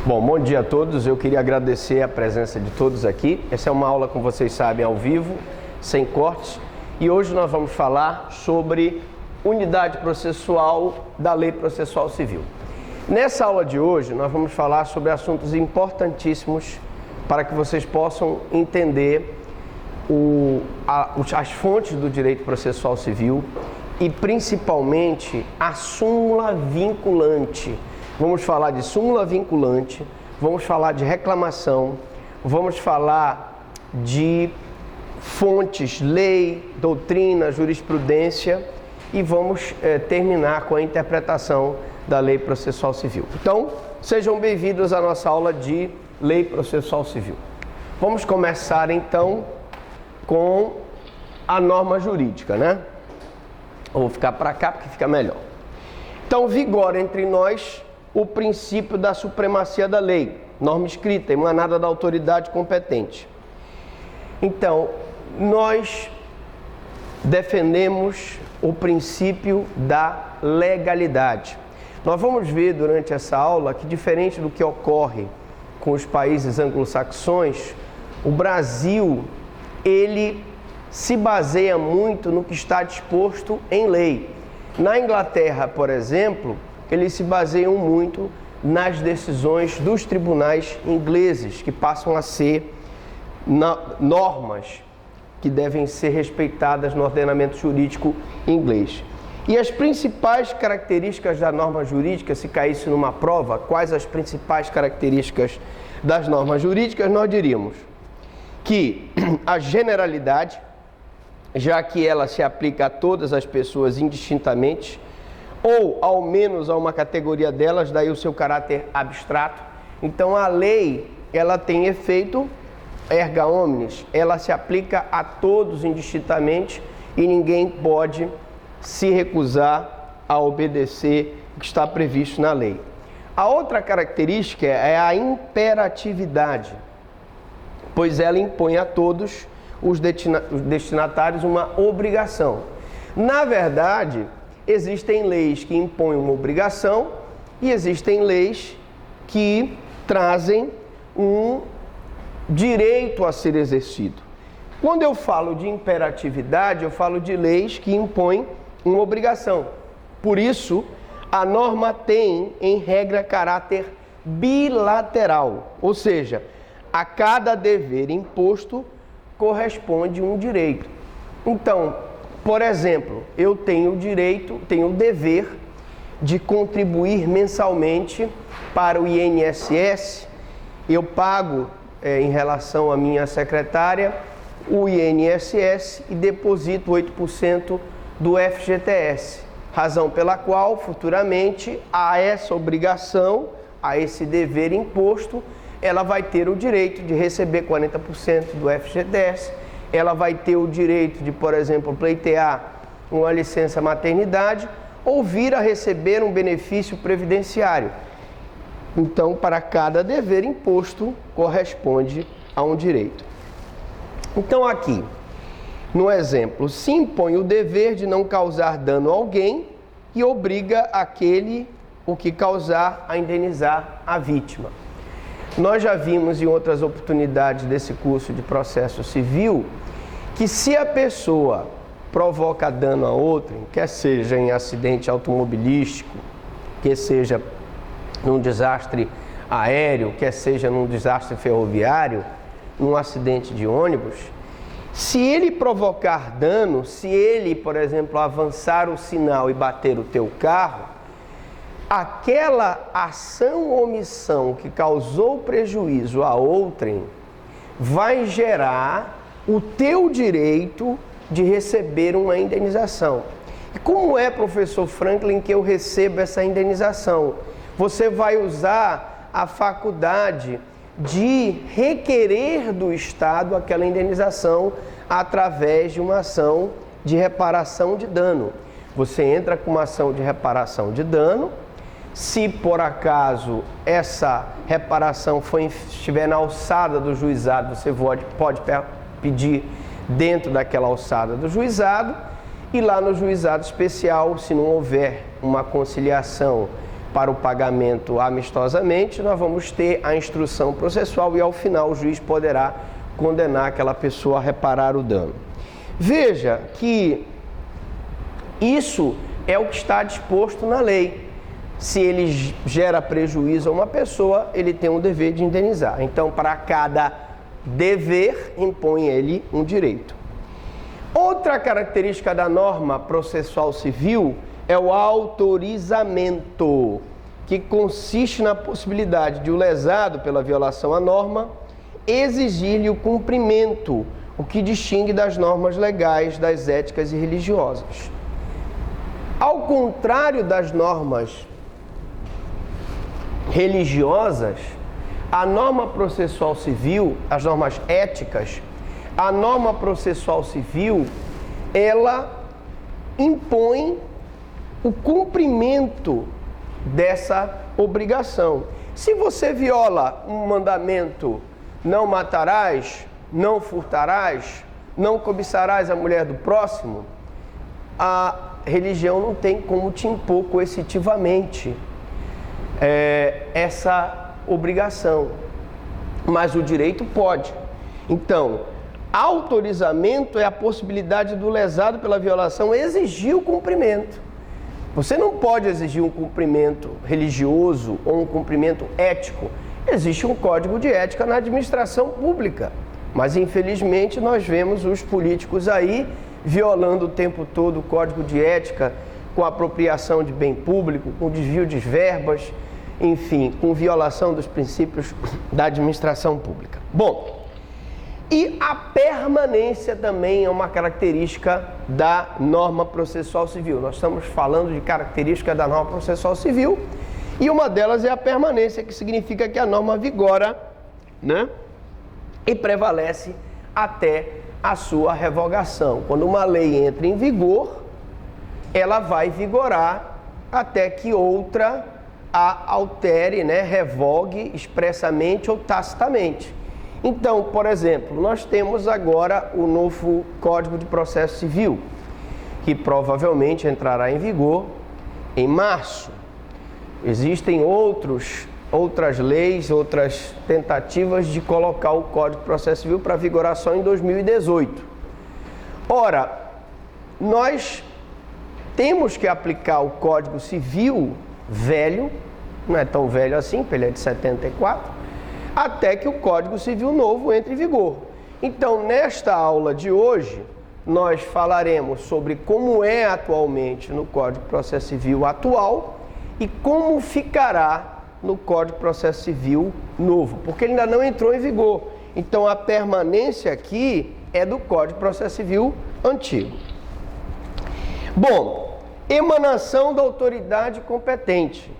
Bom dia a todos. Eu queria agradecer a presença de todos aqui. Essa é uma aula, como vocês sabem, ao vivo, sem cortes. E hoje nós vamos falar sobre unidade processual da Lei Processual Civil. Nessa aula de hoje, nós vamos falar sobre assuntos importantíssimos para que vocês possam entender as fontes do direito processual civil e, principalmente, a súmula vinculante. Vamos falar de súmula vinculante, vamos falar de reclamação, vamos falar de fontes, lei, doutrina, jurisprudência e vamos terminar com a interpretação da Lei Processual Civil. Então, sejam bem-vindos à nossa aula de Lei Processual Civil. Vamos começar, então, com a norma jurídica, né? Eu vou ficar para cá porque fica melhor. Então, vigora entre nós o princípio da supremacia da lei, norma escrita, emanada da autoridade competente. Então, nós defendemos o princípio da legalidade. Nós vamos ver durante essa aula que, diferente do que ocorre com os países anglo-saxões, o Brasil, ele se baseia muito no que está disposto em lei. Na Inglaterra, por exemplo, eles se baseiam muito nas decisões dos tribunais ingleses, que passam a ser normas que devem ser respeitadas no ordenamento jurídico inglês. E as principais características da norma jurídica, se caísse numa prova, quais as principais características das normas jurídicas, nós diríamos que a generalidade, já que ela se aplica a todas as pessoas indistintamente, ou ao menos a uma categoria delas, daí o seu caráter abstrato. Então a lei, ela tem efeito erga omnes, ela se aplica a todos indistintamente e ninguém pode se recusar a obedecer o que está previsto na lei. A outra característica é a imperatividade, pois ela impõe a todos os destinatários uma obrigação. Na verdade, existem leis que impõem uma obrigação e existem leis que trazem um direito a ser exercido. Quando eu falo de imperatividade, eu falo de leis que impõem uma obrigação. Por isso, a norma tem, em regra, caráter bilateral, ou seja, a cada dever imposto corresponde um direito. Então, por exemplo, eu tenho o dever de contribuir mensalmente para o INSS, eu pago em relação à minha secretária o INSS e deposito 8% do FGTS, razão pela qual futuramente a essa obrigação, a esse dever imposto, ela vai ter o direito de receber 40% do FGTS, ela vai ter o direito de, por exemplo, pleitear uma licença maternidade ou vir a receber um benefício previdenciário. Então, para cada dever imposto, corresponde a um direito. Então, aqui, no exemplo, se impõe o dever de não causar dano a alguém e obriga aquele o que causar a indenizar a vítima. Nós já vimos em outras oportunidades desse curso de processo civil que se a pessoa provoca dano a outrem, quer seja em acidente automobilístico, quer seja num desastre aéreo, quer seja num desastre ferroviário, num acidente de ônibus, se ele provocar dano, se ele, por exemplo, avançar o sinal e bater o teu carro, aquela ação ou omissão que causou prejuízo a outrem vai gerar o teu direito de receber uma indenização. E como é, professor Franklin, que eu recebo essa indenização? Você vai usar a faculdade de requerer do Estado aquela indenização através de uma ação de reparação de dano. Você entra com uma ação de reparação de dano. Se por acaso essa reparação estiver na alçada do juizado, você pode pedir dentro daquela alçada do juizado, e lá no juizado especial, se não houver uma conciliação para o pagamento amistosamente, nós vamos ter a instrução processual e ao final o juiz poderá condenar aquela pessoa a reparar o dano. Veja que isso é o que está disposto na lei. Se ele gera prejuízo a uma pessoa, ele tem um dever de indenizar. Então, para cada dever, impõe ele um direito. Outra característica da norma processual civil é o autorizamento, que consiste na possibilidade de o lesado pela violação à norma exigir-lhe o cumprimento, o que distingue das normas legais, das éticas e religiosas. Ao contrário das normas religiosas, a norma processual civil, as normas éticas, a norma processual civil, ela impõe o cumprimento dessa obrigação. Se você viola um mandamento, não matarás, não furtarás, não cobiçarás a mulher do próximo, a religião não tem como te impor coercitivamente essa obrigação, mas o direito pode. Então, autorizamento é a possibilidade do lesado pela violação exigir o cumprimento. Você não pode exigir um cumprimento religioso ou um cumprimento ético. Existe um código de ética na administração pública, mas infelizmente nós vemos os políticos aí violando o tempo todo o código de ética, com apropriação de bem público, com desvio de verbas, enfim, com violação dos princípios da administração pública. Bom, e a permanência também é uma característica da norma processual civil. Nós estamos falando de características da norma processual civil e uma delas é a permanência, que significa que a norma vigora, né, e prevalece até a sua revogação. Quando uma lei entra em vigor, ela vai vigorar até que outra a altere, né, revogue expressamente ou tacitamente. Então, por exemplo, nós temos agora o novo Código de Processo Civil, que provavelmente entrará em vigor em março. Existem outras leis, outras tentativas de colocar o Código de Processo Civil para vigorar só em 2018. Ora, nós temos que aplicar o Código Civil velho, não é tão velho assim, porque ele é de 74, até que o Código Civil novo entre em vigor. Então, nesta aula de hoje, nós falaremos sobre como é atualmente no Código de Processo Civil atual e como ficará no Código de Processo Civil novo, porque ele ainda não entrou em vigor. Então, a permanência aqui é do Código de Processo Civil antigo. Bom, emanação da autoridade competente.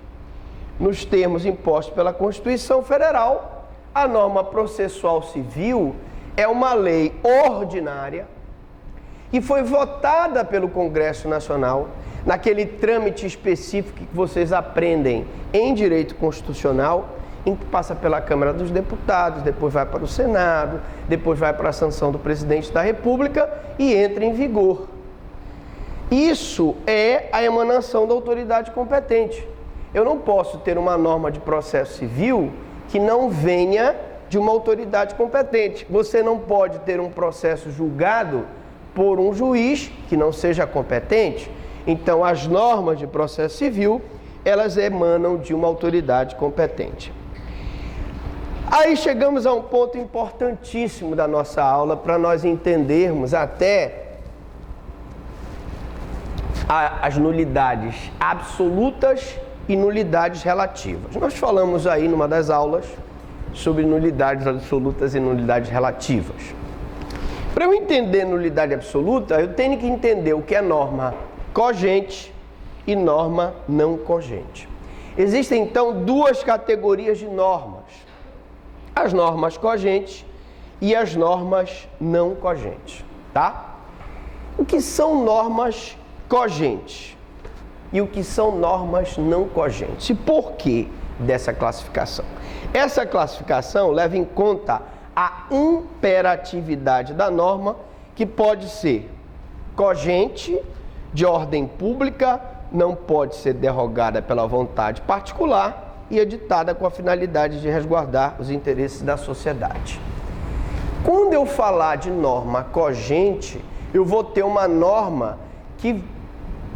Nos termos impostos pela Constituição Federal, a norma processual civil é uma lei ordinária que foi votada pelo Congresso Nacional naquele trâmite específico que vocês aprendem em direito constitucional, em que passa pela Câmara dos Deputados, depois vai para o Senado, depois vai para a sanção do Presidente da República e entra em vigor. Isso é a emanação da autoridade competente. Eu não posso ter uma norma de processo civil que não venha de uma autoridade competente. Você não pode ter um processo julgado por um juiz que não seja competente. Então, as normas de processo civil, elas emanam de uma autoridade competente. Aí chegamos a um ponto importantíssimo da nossa aula para nós entendermos até as nulidades absolutas e nulidades relativas. Nós falamos aí numa das aulas sobre nulidades absolutas e nulidades relativas. Para eu entender nulidade absoluta, eu tenho que entender o que é norma cogente e norma não cogente. Existem então duas categorias de normas: as normas cogentes e as normas não cogentes, tá? O que são normas cogentes e o que são normas não cogentes? E por que dessa classificação? Essa classificação leva em conta a imperatividade da norma, que pode ser cogente, de ordem pública, não pode ser derrogada pela vontade particular e editada com a finalidade de resguardar os interesses da sociedade. Quando eu falar de norma cogente, eu vou ter uma norma que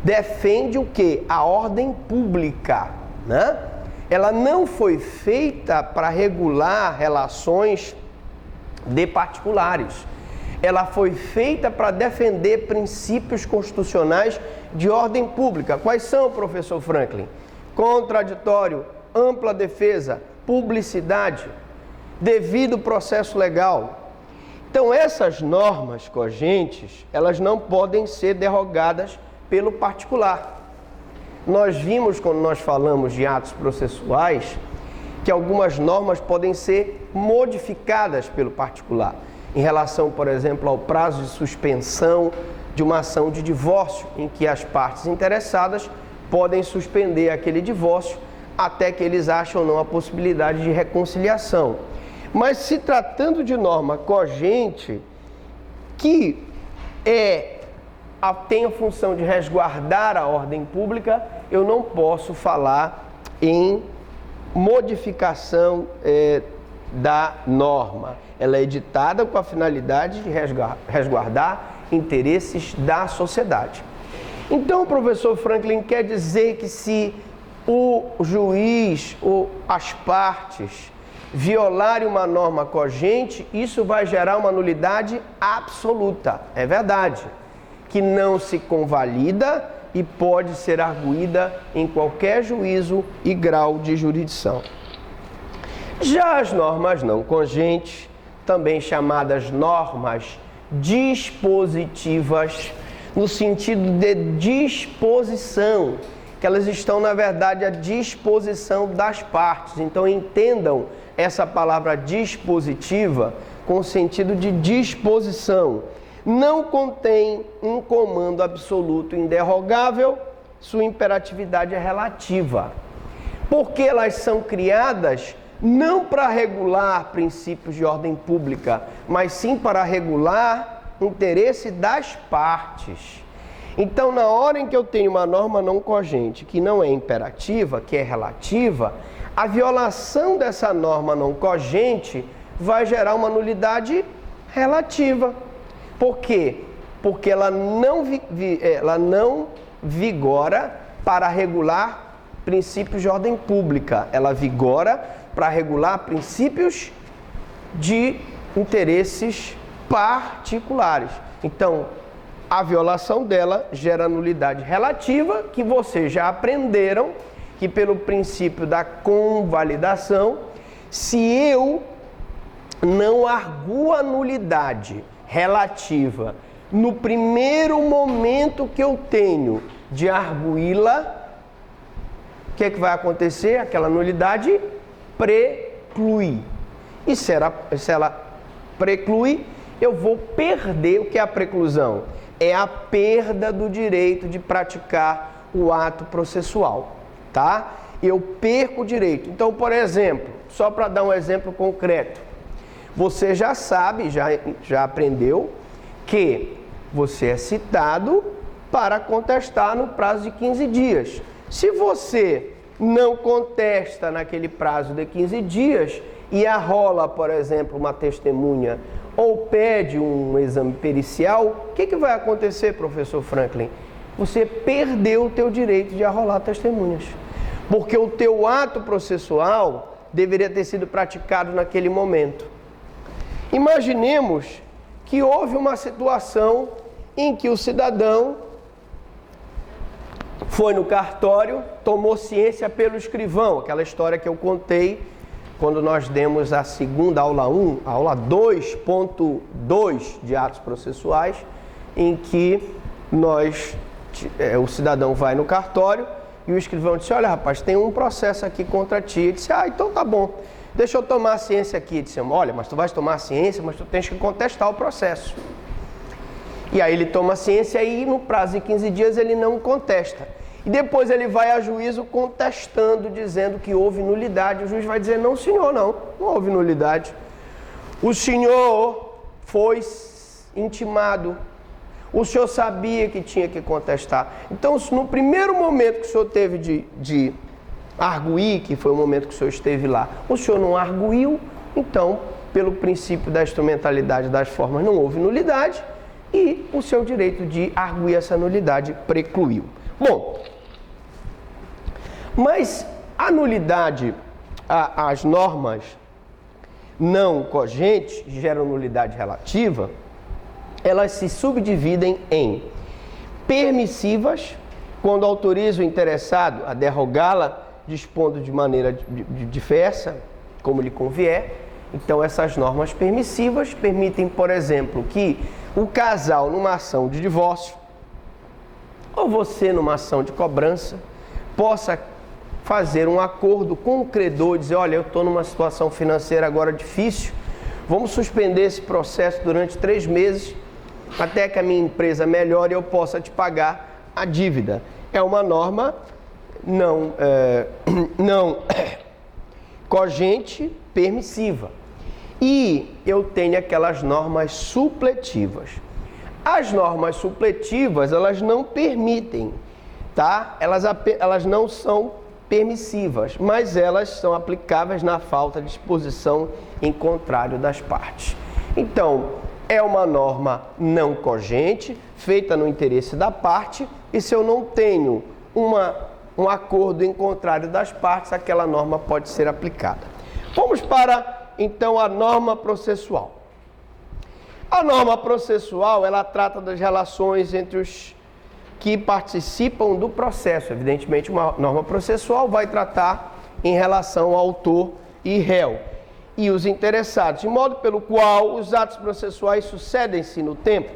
defende o quê? A ordem pública, né? Ela não foi feita para regular relações de particulares. Ela foi feita para defender princípios constitucionais de ordem pública. Quais são, professor Franklin? Contraditório, ampla defesa, publicidade, devido processo legal. Então, essas normas cogentes, elas não podem ser derrogadas pelo particular. Nós vimos, quando nós falamos de atos processuais, que algumas normas podem ser modificadas pelo particular, em relação, por exemplo, ao prazo de suspensão de uma ação de divórcio, em que as partes interessadas podem suspender aquele divórcio até que eles acham ou não a possibilidade de reconciliação. Mas se tratando de norma cogente, que tem a função de resguardar a ordem pública, eu não posso falar em modificação da norma. Ela é editada com a finalidade de resguardar interesses da sociedade. Então, professor Franklin, quer dizer que se o juiz ou as partes violarem uma norma cogente, isso vai gerar uma nulidade absoluta. É verdade, que não se convalida e pode ser arguída em qualquer juízo e grau de jurisdição. Já as normas não cogentes, também chamadas normas dispositivas, no sentido de disposição, que elas estão, na verdade, à disposição das partes. Então, entendam essa palavra dispositiva com o sentido de disposição. Não contém um comando absoluto inderrogável, sua imperatividade é relativa. Porque elas são criadas não para regular princípios de ordem pública, mas sim para regular o interesse das partes. Então, na hora em que eu tenho uma norma não cogente, que não é imperativa, que é relativa, a violação dessa norma não cogente vai gerar uma nulidade relativa. Por quê? Porque ela não vigora para regular princípios de ordem pública. Ela vigora para regular princípios de interesses particulares. Então, a violação dela gera nulidade relativa, que vocês já aprenderam que pelo princípio da convalidação, se eu não arguo a nulidade relativa no primeiro momento que eu tenho de arguí-la, o que é que vai acontecer? Aquela nulidade preclui. E se ela preclui, eu vou perder. O que é a preclusão? É a perda do direito de praticar o ato processual, tá? Eu perco o direito. Então, por exemplo, só para dar um exemplo concreto, você já sabe, já aprendeu que você é citado para contestar no prazo de 15 dias. Se você não contesta naquele prazo de 15 dias e arrola, por exemplo, uma testemunha ou pede um exame pericial, o que vai acontecer, professor Franklin? Você perdeu o teu direito de arrolar testemunhas, porque o teu ato processual deveria ter sido praticado naquele momento. Imaginemos que houve uma situação em que o cidadão foi no cartório, tomou ciência pelo escrivão, aquela história que eu contei quando nós demos a segunda aula 1, a aula 2.2 de atos processuais, em que o cidadão vai no cartório e o escrivão disse: olha, rapaz, tem um processo aqui contra ti. Ele disse: então tá bom, deixa eu tomar a ciência aqui. Ele disse: olha, mas tu vais tomar a ciência, mas tu tens que contestar o processo. E aí ele toma a ciência e no prazo de 15 dias ele não contesta. E depois ele vai a juízo contestando, dizendo que houve nulidade. O juiz vai dizer: não, senhor, não houve nulidade. O senhor foi intimado, O senhor sabia que tinha que contestar. Então, no primeiro momento que o senhor teve de arguir, que foi o momento que o senhor esteve lá, o senhor não arguiu, então, pelo princípio da instrumentalidade das formas, não houve nulidade e o seu direito de arguir essa nulidade precluiu. Bom, mas a nulidade, as normas não cogentes geram nulidade relativa, elas se subdividem em permissivas, quando autoriza o interessado a derrogá-la, dispondo de maneira diversa, como lhe convier. Então, essas normas permissivas permitem, por exemplo, que o casal, numa ação de divórcio, ou você, numa ação de cobrança, possa fazer um acordo com o credor, dizer, olha, eu estou numa situação financeira agora difícil, vamos suspender esse processo durante 3 meses, até que a minha empresa melhore e eu possa te pagar a dívida. É uma norma não cogente, permissiva. E eu tenho aquelas normas supletivas. As normas supletivas, elas não permitem, tá? Elas não são permissivas, mas elas são aplicáveis na falta de disposição em contrário das partes. Então, é uma norma não cogente, feita no interesse da parte, e se eu não tenho um acordo em contrário das partes, aquela norma pode ser aplicada. Vamos para, então, a norma processual. A norma processual, ela trata das relações entre os que participam do processo. Evidentemente, uma norma processual vai tratar em relação ao autor e réu e os interessados, de modo pelo qual os atos processuais sucedem-se no tempo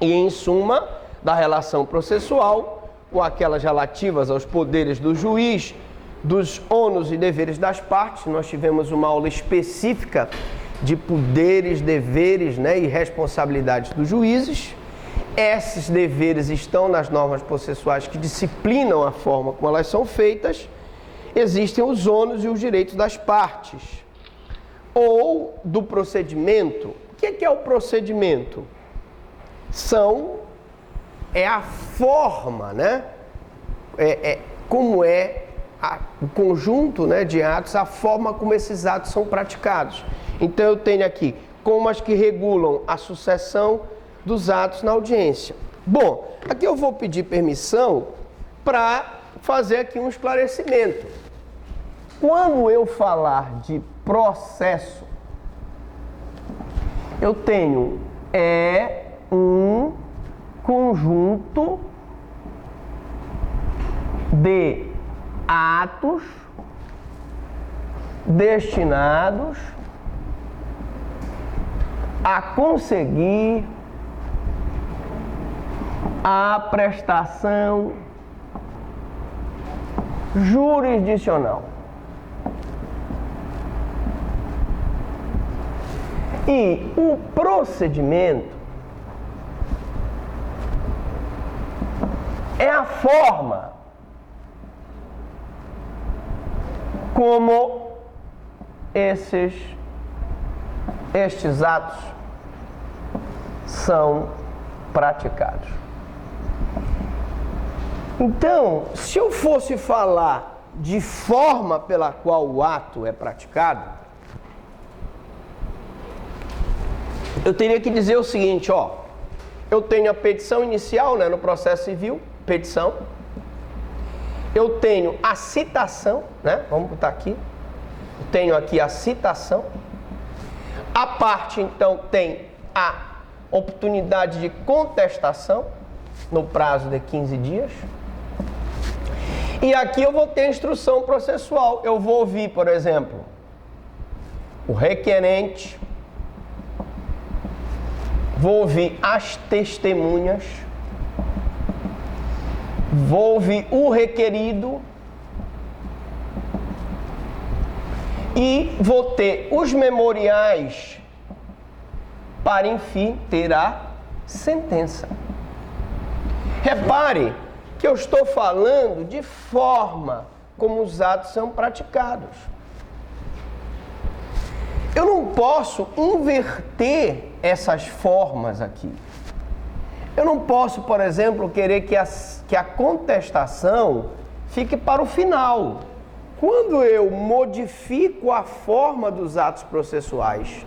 e, em suma, da relação processual, ou aquelas relativas aos poderes do juiz, dos ônus e deveres das partes. Nós tivemos uma aula específica de poderes, deveres, e responsabilidades dos juízes. Esses deveres estão nas normas processuais que disciplinam a forma como elas são feitas. Existem os ônus e os direitos das partes. Ou do procedimento. O que é o procedimento? É a forma, como é o conjunto, de atos, a forma como esses atos são praticados. Então eu tenho aqui como as que regulam a sucessão dos atos na audiência. Bom, aqui eu vou pedir permissão para fazer aqui um esclarecimento. Quando eu falar de processo, eu tenho um conjunto de atos destinados a conseguir a prestação jurisdicional. E o procedimento é a forma como estes atos são praticados. Então, se eu fosse falar de forma pela qual o ato é praticado, eu teria que dizer o seguinte, eu tenho a petição inicial, no processo civil, petição. Eu tenho a citação, vamos botar aqui. Eu tenho aqui a citação. A parte, então, tem a oportunidade de contestação no prazo de 15 dias. E aqui eu vou ter a instrução processual. Eu vou ouvir, por exemplo, o requerente, vou ouvir as testemunhas, vou ouvir o requerido e vou ter os memoriais para, enfim, ter a sentença. Repare que eu estou falando de forma como os atos são praticados. Eu não posso inverter essas formas aqui. Eu não posso, por exemplo, querer que a contestação fique para o final. Quando eu modifico a forma dos atos processuais,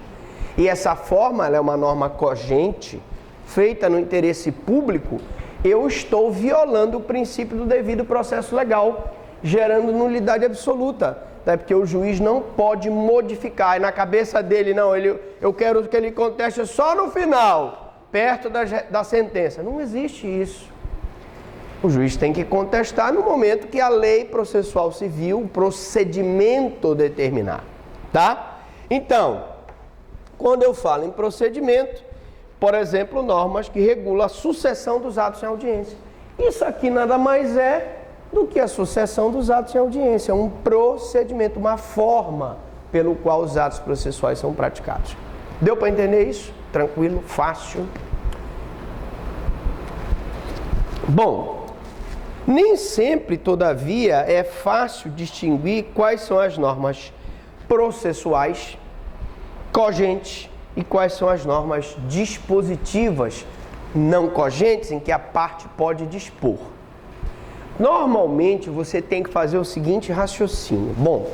e essa forma ela é uma norma cogente, feita no interesse público, eu estou violando o princípio do devido processo legal, gerando nulidade absoluta, né? Porque o juiz não pode modificar, e na cabeça dele, não, eu quero que ele conteste só no final, perto da sentença. Não existe isso. O juiz tem que contestar no momento que a lei processual civil, o procedimento determinar, tá? Então, quando eu falo em procedimento, por exemplo, normas que regulam a sucessão dos atos em audiência. Isso aqui nada mais é do que a sucessão dos atos em audiência, um procedimento, uma forma pelo qual os atos processuais são praticados. Deu para entender isso? Tranquilo? Fácil? Bom, nem sempre, todavia, é fácil distinguir quais são as normas processuais cogentes e quais são as normas dispositivas não cogentes em que a parte pode dispor. Normalmente você tem que fazer o seguinte raciocínio. Bom,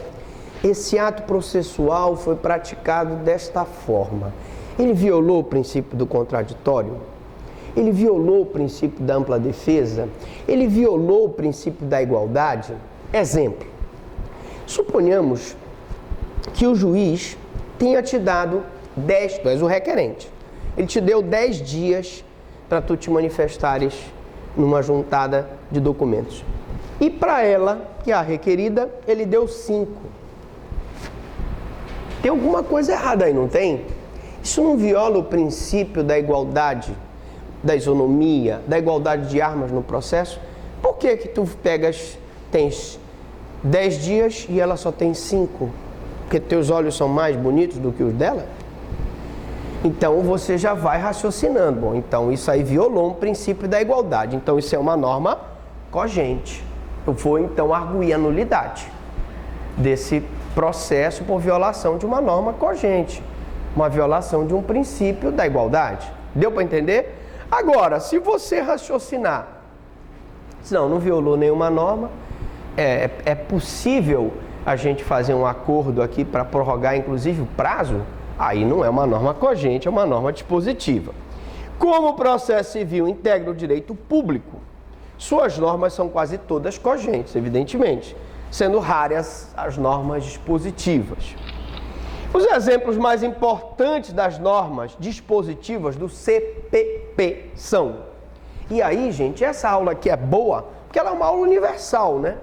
esse ato processual foi praticado desta forma. Ele violou o princípio do contraditório? Ele violou o princípio da ampla defesa? Ele violou o princípio da igualdade? Exemplo. Suponhamos que o juiz tenha te dado 10, tu és o requerente. Ele te deu 10 dias para tu te manifestares numa juntada de documentos. E para ela, que é a requerida, ele deu 5. Tem alguma coisa errada aí, não tem? Isso não viola o princípio da igualdade, da isonomia, da igualdade de armas no processo? Por que que tu tens 10 dias e ela só tem 5? Porque teus olhos são mais bonitos do que os dela? Então você já vai raciocinando. Bom, então isso aí violou um princípio da igualdade. Então isso é uma norma cogente. Eu vou então arguir a nulidade desse processo por violação de uma norma cogente. Uma violação de um princípio da igualdade. Deu para entender? Agora, se você raciocinar, não violou nenhuma norma, é possível a gente fazer um acordo aqui para prorrogar inclusive o prazo? Aí não é uma norma cogente, é uma norma dispositiva. Como o processo civil integra o direito público, suas normas são quase todas cogentes, evidentemente, sendo raras as normas dispositivas. Os exemplos mais importantes das normas dispositivas do CPP são... E aí, gente, essa aula aqui é boa, porque ela é uma aula universal, né?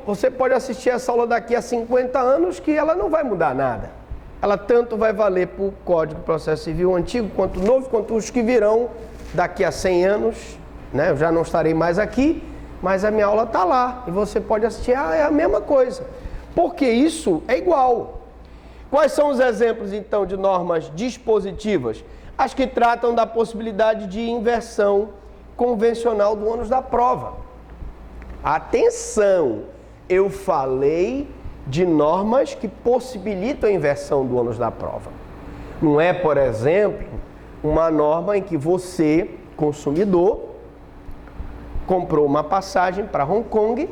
Você pode assistir essa aula daqui a 50 anos que ela não vai mudar nada. Ela tanto vai valer para o Código de Processo Civil antigo, quanto novo, quanto os que virão daqui a 100 anos, né? Eu já não estarei mais aqui, mas a minha aula está lá. E você pode assistir, é a mesma coisa. Porque isso é igual. Quais são os exemplos, então, de normas dispositivas? As que tratam da possibilidade de inversão convencional do ônus da prova. Atenção! Eu falei de normas que possibilitam a inversão do ônus da prova. Não é, por exemplo, uma norma em que você, consumidor, comprou uma passagem para Hong Kong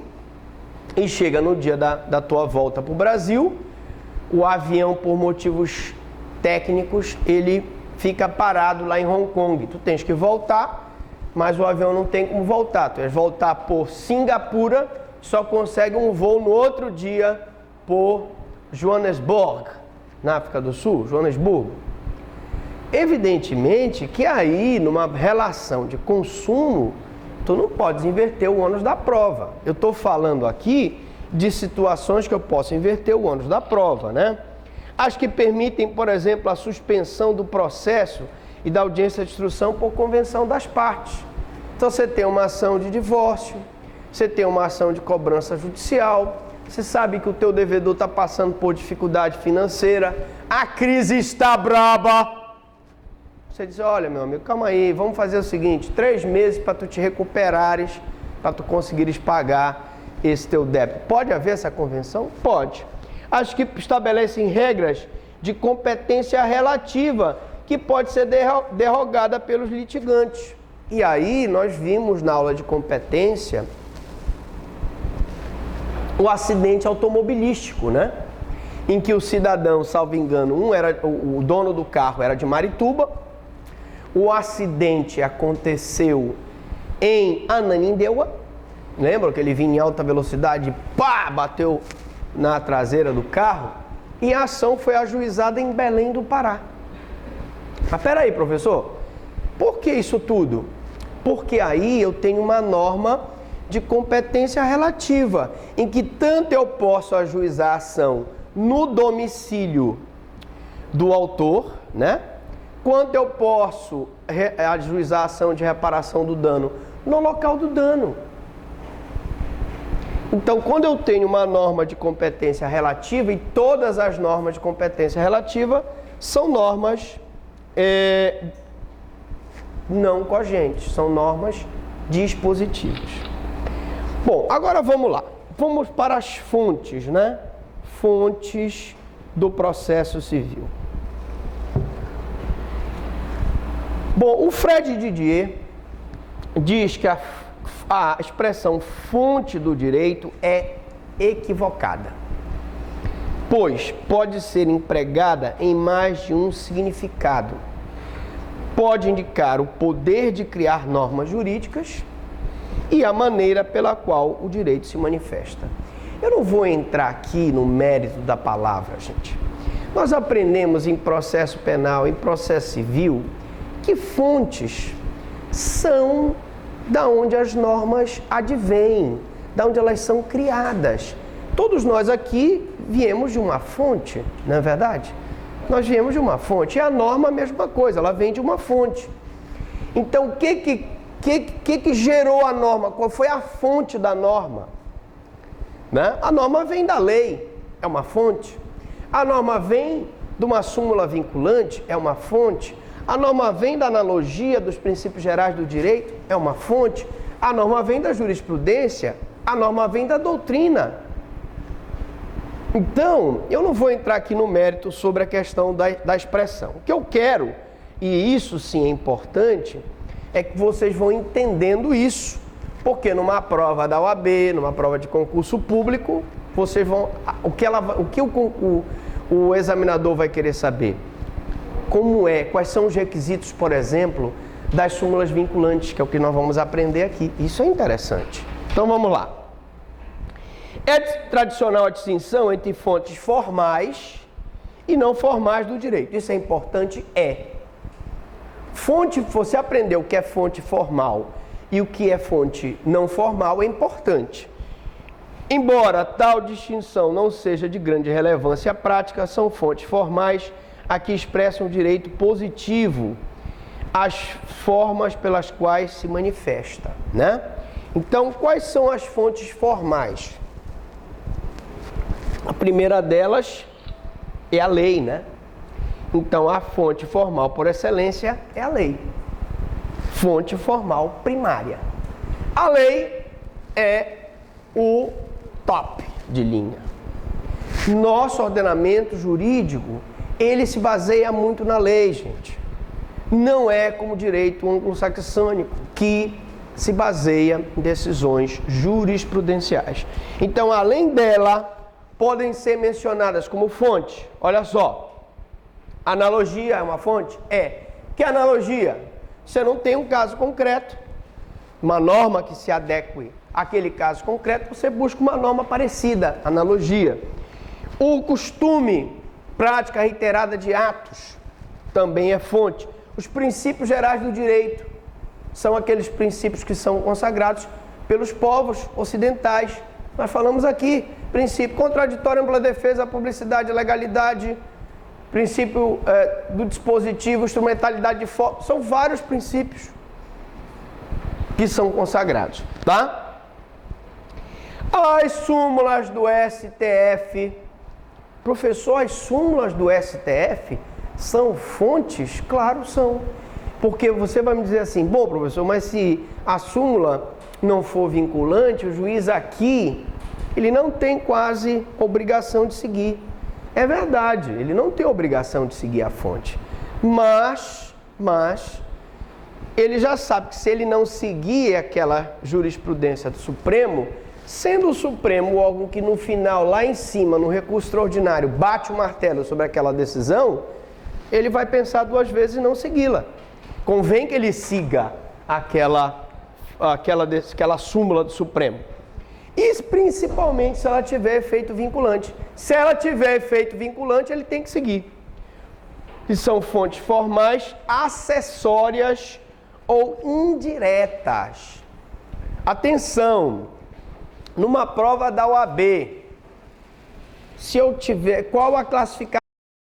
e chega no dia da tua volta para o Brasil, o avião, por motivos técnicos, ele fica parado lá em Hong Kong. Tu tens que voltar, mas o avião não tem como voltar. Tu vais voltar por Singapura, só consegue um voo no outro dia por Joanesburgo, na África do Sul, Joanesburgo. Evidentemente que aí, numa relação de consumo, tu não podes inverter o ônus da prova. Eu estou falando aqui de situações que eu posso inverter o ônus da prova, né? As que permitem, por exemplo, a suspensão do processo e da audiência de instrução por convenção das partes. Então você tem uma ação de divórcio, você tem uma ação de cobrança judicial, você sabe que o teu devedor está passando por dificuldade financeira, a crise está braba. Você diz, olha meu amigo, calma aí, vamos fazer o seguinte, 3 meses para tu te recuperares, para tu conseguires pagar esse teu débito. Pode haver essa convenção? Pode. As que estabelecem regras de competência relativa que pode ser derrogada pelos litigantes. E aí nós vimos na aula de competência o acidente automobilístico, né? Em que o cidadão, salvo engano, o dono do carro era de Marituba, o acidente aconteceu em Ananindeua, lembra que ele vinha em alta velocidade e pá, bateu na traseira do carro, e a ação foi ajuizada em Belém do Pará. Mas peraí, professor, por que isso tudo? Porque aí eu tenho uma norma de competência relativa, em que tanto eu posso ajuizar a ação no domicílio do autor, né? Quanto eu posso ajuizar a ação de reparação do dano no local do dano. Então, quando eu tenho uma norma de competência relativa, e todas as normas de competência relativa são normas não cogentes, são normas dispositivas. Bom, agora vamos lá. Vamos para as fontes, né? Fontes do processo civil. Bom, o Fred Didier diz que a expressão fonte do direito é equivocada, pois pode ser empregada em mais de um significado. Pode indicar o poder de criar normas jurídicas e a maneira pela qual o direito se manifesta. Eu não vou entrar aqui no mérito da palavra, gente. Nós aprendemos em processo penal, em processo civil, que fontes são da onde as normas advêm, da onde elas são criadas. Todos nós aqui viemos de uma fonte, não é verdade? Nós viemos de uma fonte. E a norma a mesma coisa, ela vem de uma fonte. Então, o que gerou a norma? Qual foi a fonte da norma? Né? A norma vem da lei, é uma fonte. A norma vem de uma súmula vinculante, é uma fonte. A norma vem da analogia dos princípios gerais do direito, é uma fonte. A norma vem da jurisprudência, a norma vem da doutrina. Então, eu não vou entrar aqui no mérito sobre a questão da expressão. O que eu quero, e isso sim é importante, é que vocês vão entendendo isso. Porque numa prova da OAB, numa prova de concurso público, vocês vão... O examinador vai querer saber? Quais são os requisitos, por exemplo, das súmulas vinculantes, que é o que nós vamos aprender aqui. Isso é interessante. Então vamos lá. É tradicional a distinção entre fontes formais e não formais do direito. Isso é importante? Fonte, você aprendeu o que é fonte formal e o que é fonte não formal é importante. Embora tal distinção não seja de grande relevância prática, são fontes formais a que expressam o direito positivo, as formas pelas quais se manifesta, né? Então, quais são as fontes formais? A primeira delas é a lei, né? Então, a fonte formal por excelência é a lei. Fonte formal primária. A lei é o top de linha. Nosso ordenamento jurídico, ele se baseia muito na lei, gente. Não é como o direito anglo-saxônico, que se baseia em decisões jurisprudenciais. Então, além dela, podem ser mencionadas como fonte. Olha só, analogia é uma fonte? Que analogia? Você não tem um caso concreto, uma norma que se adeque àquele caso concreto, você busca uma norma parecida, analogia. O costume, prática reiterada de atos, também é fonte. Os princípios gerais do direito são aqueles princípios que são consagrados pelos povos ocidentais. Nós falamos aqui, princípio contraditório, ampla defesa, publicidade, legalidade, princípio do dispositivo, instrumentalidade de forma, são vários princípios que são consagrados, tá? As súmulas do STF, professor, as súmulas do STF são fontes? Claro, são. Porque você vai me dizer assim, bom, professor, mas se a súmula não for vinculante, o juiz aqui, ele não tem quase obrigação de seguir. É verdade, ele não tem obrigação de seguir a fonte. Mas ele já sabe que se ele não seguir aquela jurisprudência do Supremo, sendo o Supremo o órgão que no final, lá em cima, no recurso extraordinário, bate o martelo sobre aquela decisão, ele vai pensar duas vezes e não segui-la. Convém que ele siga aquela súmula do Supremo. E principalmente se ela tiver efeito vinculante. Se ela tiver efeito vinculante, ele tem que seguir. Que são fontes formais, acessórias ou indiretas. Atenção! Numa prova da OAB, se eu tiver, qual a classificação